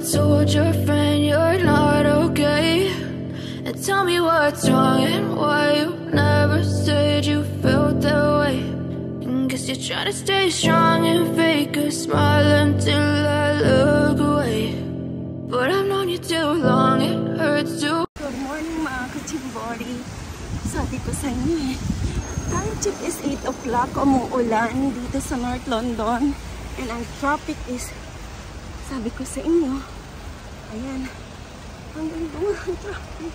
told your friend you're not okay? And tell me what's wrong and why you never said you felt that way. And guess you're trying to stay strong and fake a smile until I look away. But I've known you too long, it hurts to. Good morning mga kachimbori. Sabi ko sa inyo eh, time check is 8 o'clock, umuulan dito sa North London. And ang traffic is, sabi ko sa inyo, ayan, hanggang doon ang traffic.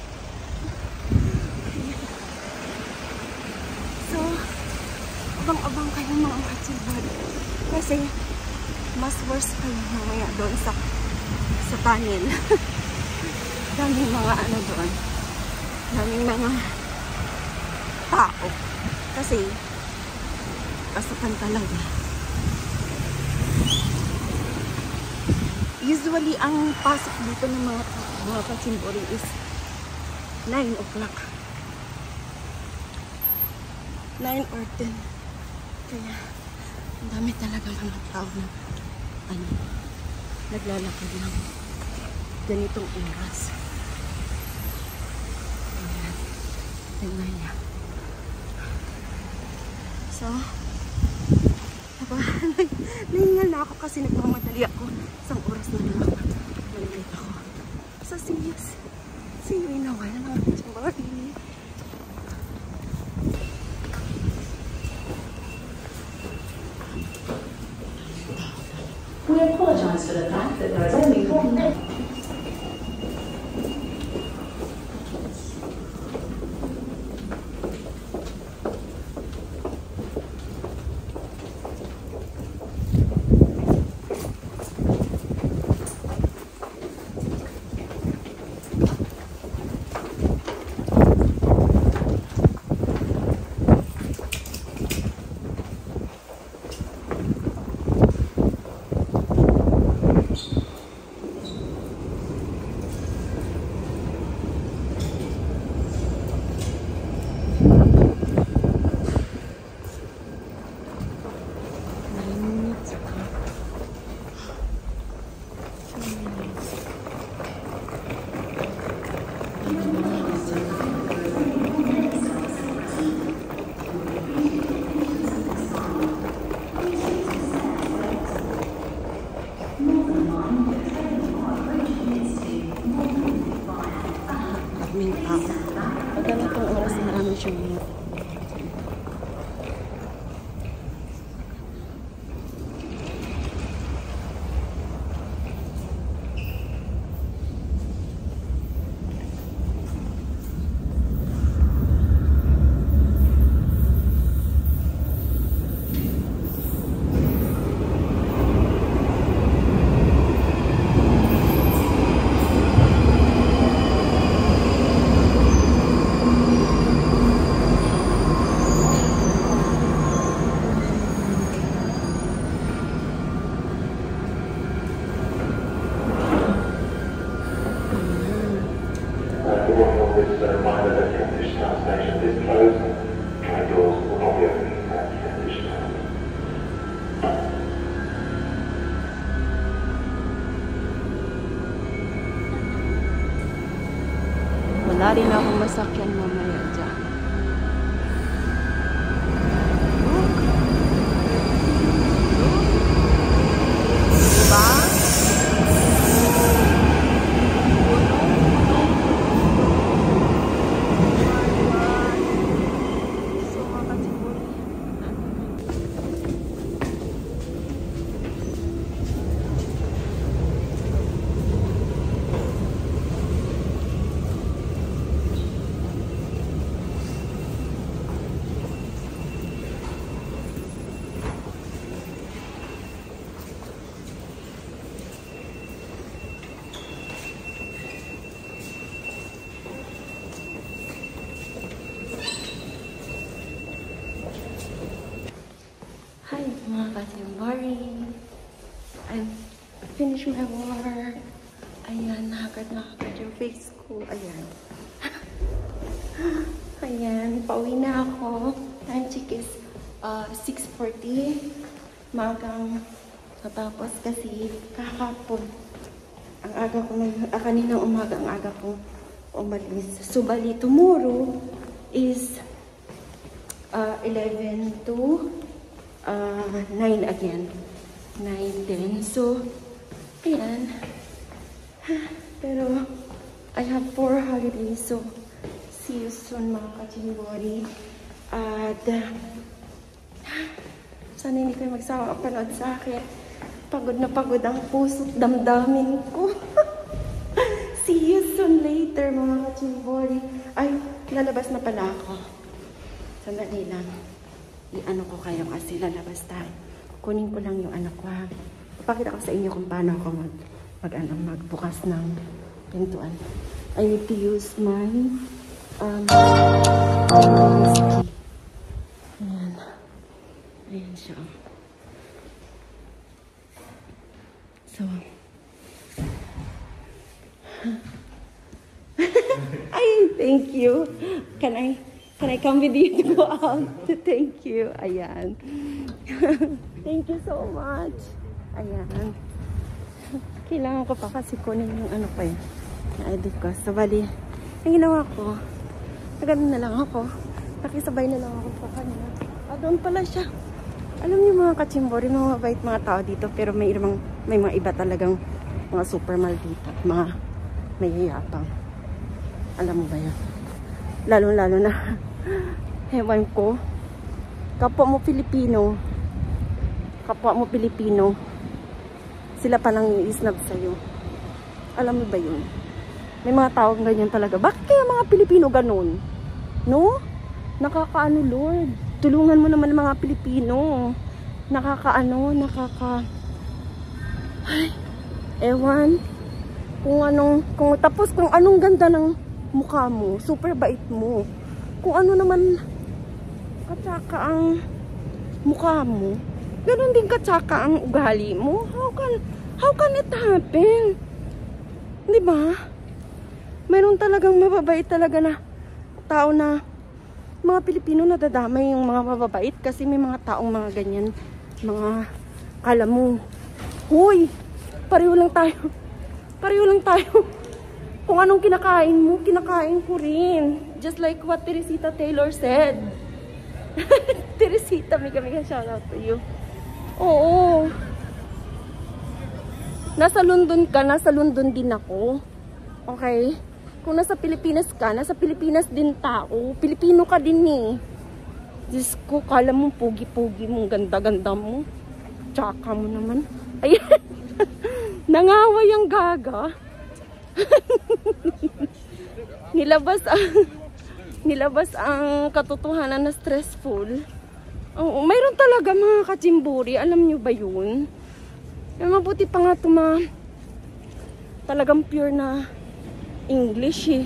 Ayan. So, abang-abang kayo mga kachimbori. Kasi, mas worse kayo mamaya doon sa tunnel. Daming mga ano doon. Daming mga tao. Kasi, pasokan talaga. Usually, ang pasok dito ng mga kachimbori is 9 o'clock. 9 or 10. Kaya, ang dami talaga mga tao na naglalakad ng ganitong oras. Ayan. Tingnan niya. So, nahingal na ako kasi nagmamadali ako. Isang oras na lang ako. Nalilate ako. So, see you in a while mga kachimbori. We apologize for the fact that there is only one net. Pag ganitong oras, marami siyang mga. Wala rin akong masakyan mamaya dyan. Diba? So, mga kachimbori. Hi mga kachimbori. I've finished my work. Ayan, nakagad yung face ko. Ayan. Ayan, pauwi na ako. Time check is 6:40. Magang matapos kasi kakapon ang Kaninang umaga ang aga kong umalis. So, bali, tomorrow is 11 to 9 again. 9 din. So, ayan. Pero, I have 4 holidays. So, see you soon mga kachimbori. At, sana hindi kayo magsawa panood sa akin. Pagod na pagod ang puso't damdamin ko. See you soon later mga kachimbori. Ay, lalabas na pala ako. Sandali lang. I-ano ko kayo kasi lalabas tayo. Kunin ko lang yung anak ko ha. Pakita ko sa inyo kung paano ako magbukas ng pintuan. I need to use my key. Ayan. Ayan siya. So, ay, thank you. Can I come with you to go out? Thank you. Ayan. Thank you so much. Ayan. Kailangan ko pa kasi kunin yung ano pa yun. Yung ID ko. So, bali, ang ginawa ko, nagano na lang ako. Nakisabay na lang ako sa kanila. Doon pala siya. Alam niyo mga kachimbori, mga mabait mga tao dito. Pero may mga iba talagang mga super maldita. Mga mayayapang. Alam mo ba yun? Lalo-lalo na ewan ko. Kapwa mo Pilipino, sila pa nang i-snub sa'yo. Alam mo ba yun? May mga taong ganyan talaga. Bakit kaya mga Pilipino ganun? No? Nakakaano, Lord? Tulungan mo naman mga Pilipino. Ay, ewan. Kung anong ganda ng mukha mo, super bait mo. Kung ano naman katsaka ang mukha mo, ganun din katsaka ang ugali mo. How can it happen? Di ba? Mayroon talagang mababait talaga na tao na mga Pilipino nadadamay yung mga mababait kasi may mga taong mga ganyan. Mga kala mo, huy, pareho lang tayo. Kung anong kinakain mo, kinakain ko rin. Just like what Teresita Taylor said. Teresita, mega shout out to you. Oo. Nasa London ka, nasa London din ako. Okay? Kung nasa Pilipinas ka, nasa Pilipinas din tao. Pilipino ka din eh. Diyos ko, kala mo pugi-pugi mo, ganda-ganda mo. Tsaka mo naman. Ayan. Nangaway ang gaga. Nilabas ang katotohanan na stressful. Oo, mayroon talaga mga kachimbori. Alam nyo ba yun? Mabuti pa nga talagang pure na English eh.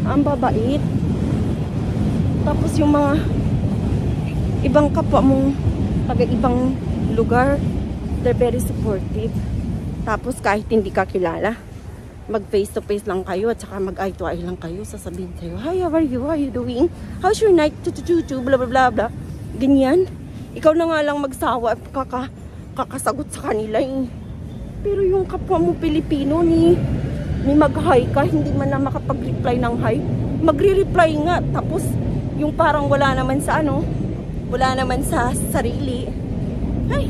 Ang babait. Tapos yung mga ibang kapwa mong taga-ibang lugar, they're very supportive. Tapos kahit hindi ka kilala, mag face to face lang kayo at saka mag eye to eye lang kayo, sasabihin sa'yo, hi, how are you? How are you doing? How's your night? Blah blah blah blah. Ganyan. Ikaw na nga lang magsawa at kakasagot sa kanila eh. Pero yung kapwa mo Pilipino ni mag-hi ka, hindi man na makapag-reply ng hi, magre-reply nga. Tapos yung parang wala naman sa sarili. Ay,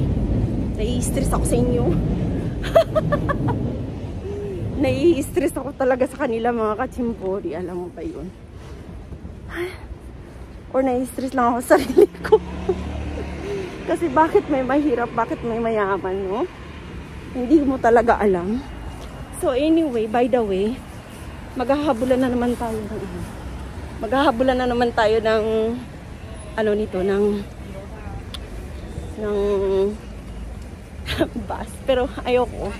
nai-stress ako sa inyo. Nai-stress ako talaga sa kanila mga kachimbori. Alam mo ba yun? Or nai-stress lang ako sa sarili ko. Kasi bakit may mahirap, bakit may mayaman, no? Hindi mo talaga alam. So anyway, by the way, maghahabulan na naman tayo ng bus. Pero ayoko.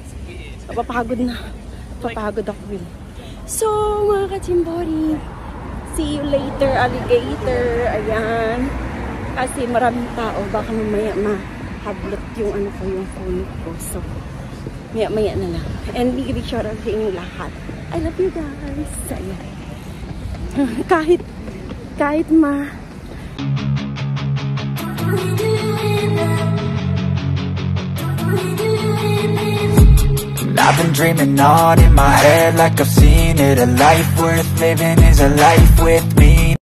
Papagod ako eh. So, mga kachimbori, see you later, alligator. Ayan. Kasi maraming tao, baka mamaya mahablot yung yung phone ko. So, maya na lang. And big shout out sa inyong lahat. I love you guys. Ayan. kahit I've been dreaming on in my head like I've seen it. A life worth living is a life with meaning.